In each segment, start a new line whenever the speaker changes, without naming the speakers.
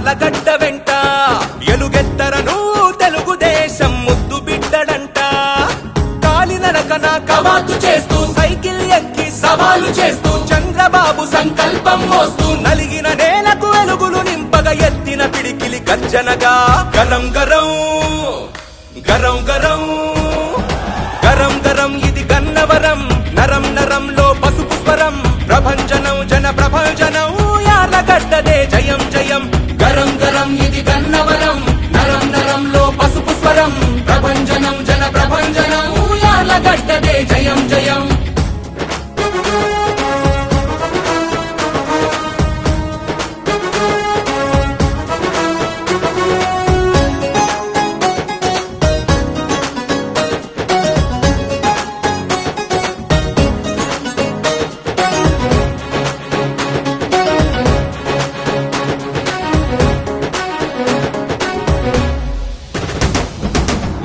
యార్లగడ్డ వెంట ఎలుగెత్తరను తెలుగుదేశం ముద్దు బిడ్డడంట. కాలినడకన కవాతు చేస్తూ సైకిల్ ఎక్కి సవాలు చేస్తూ చంద్రబాబు సంకల్పం మోస్తూ నలిగిన నేలకు వెలుగులు నింపగా ఎత్తిన పిడికిలి గర్జనగా గరం గరం గరం గరం గరం గరం ఇది గన్నవరం నరం నరంలో పసుపు స్వరం ప్రభంజనం జన ప్రభంజనం యార్లగడ్డదే జయం జయం. గరం గరం ఇది గన్నవరం నరం నరంలో పసుపు స్వరం ప్రభంజనం జన ప్రభంజనం యార్లగడ్డదే జయం జయం.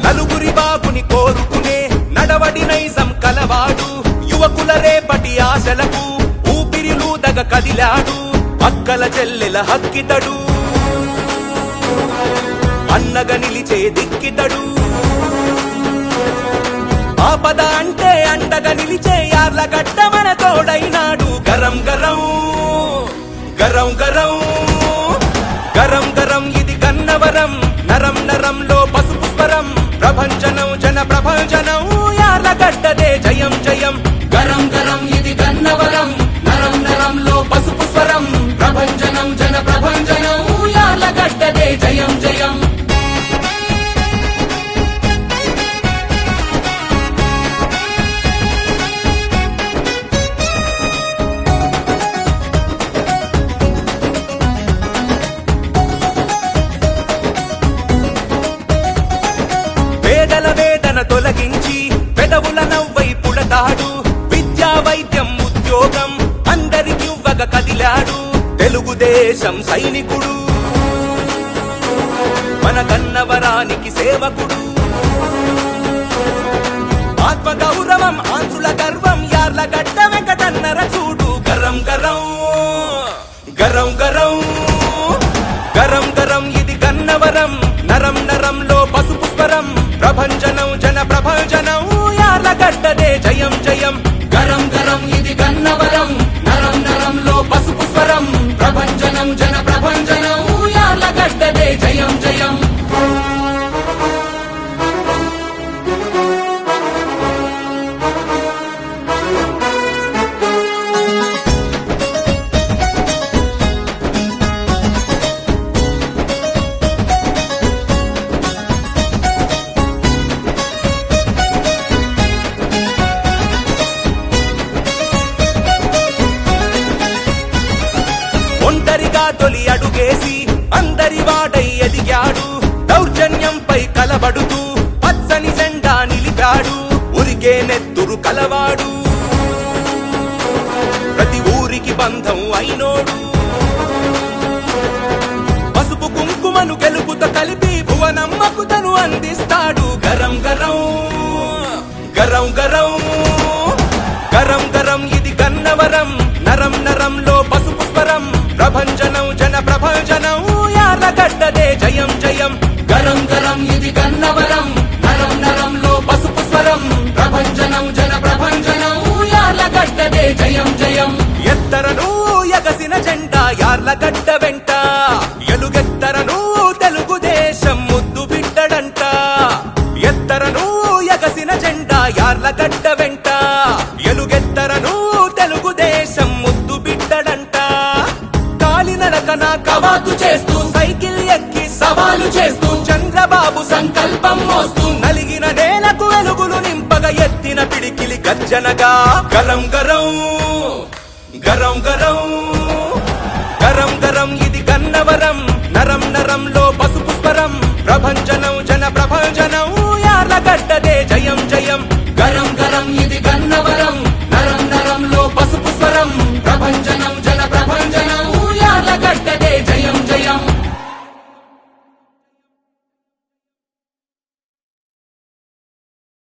నలుగురి బాగుని కోరుకునే నడవడి నైజం కలవాడు యువకుల రేపటి ఆశలకు ఊపిరిలూదగ కదిలాడు. అక్కల చెల్లెల హక్కితడు అన్నగా నిలిచే దిక్కితడు. ఆపద అంటే అండగా నిలిచే యార్లగడ్డ మన తోడైనాడు. గరం గరం గరం గరం గరం గరం ఇది గన్నవరం నరం నరంలో పసుపు స్వరం ప్రభంజనం జన ప్రభంజనం యార్లగడ్డదే జయం జయం. గరం గరం ఇది గన్నవరం నరం నరంలో పసుపు స్వరం ప్రభంజనం జన ప్రభంజనం యార్లగడ్డదే జయం జయం. పేదల వేదన తొలగించి పెదవుల నవ్వై పుడతాడు. విద్యా వైద్యం ఉద్యోగం అందరికివ్వగ కదిలాడు. తెలుగుదేశం సైనికుడు మన గన్నవరానికి సేవకుడు. ఆత్మ గౌరవం ఆంధ్రుల గర్వం యార్లగడ్డ వెంకటన్నర చూడు. గరం గరం గరం గరం గరం గరం ఇది గన్నవరం నరం నరంలో పసుపు స్వరం ప్రభంజనం జన ప్రభంజనం యార్లగడ్డదే జయం జయం. గరం గరం ఇది గన్నవరం నరం నరంలో పసుపు స్వరం ప్రభంజనం జన ప్రభంజనం యార్లగడ్డదే జయం జయం. ఒంటరిగా తొలి అడుగేసి అందరి వాడై ఎదిగాడు. దౌర్జన్యంపై కలబడుతూ పచ్చని జెండా నిలిపాడు. ఉరికే నెత్తురు కలవాడు ప్రతి ఊరికి బంధం అయినోడు. పసుపు కుంకుమను గెలుపుతో కలిపి భువనమ్మకు తను అందిస్తాడు. గరం గరం గరం గరం గరం గరం ఇది గన్నవరం నరం నరంలో పసుపు స్వరం ప్రభంజనం జన ప్రభంజనం యార్లగడ్డదే జయం జయం. గరం గరం ఇది గన్నవరం నరం నరంలో పసుపు స్వరం ప్రభంజనం జన ప్రభంజనం యార్లగడ్డదే జయం జయం. ఎత్తరను ఎగసిన జెండా యార్లగడ్డ వెంట ఎలుగెత్తరను తెలుగుదేశం ముద్దు బిడ్డడంట. ఎత్తరను ఎగసిన జెండా యార్లగడ్డ వెంట ఎలుగెత్తరను తెలుగుదేశం ముద్దు బిడ్డడంట. కాలినడకన కవాతు చేస్తూ సైకిల్ ఎక్కి సవాలు చేస్తూ చంద్రబాబు సంకల్పం మోస్తూ నలిగిన నేలకు వెలుగులు నింపగా ఎత్తిన పిడికిలి గర్జనగా గరం గరం గరం గరం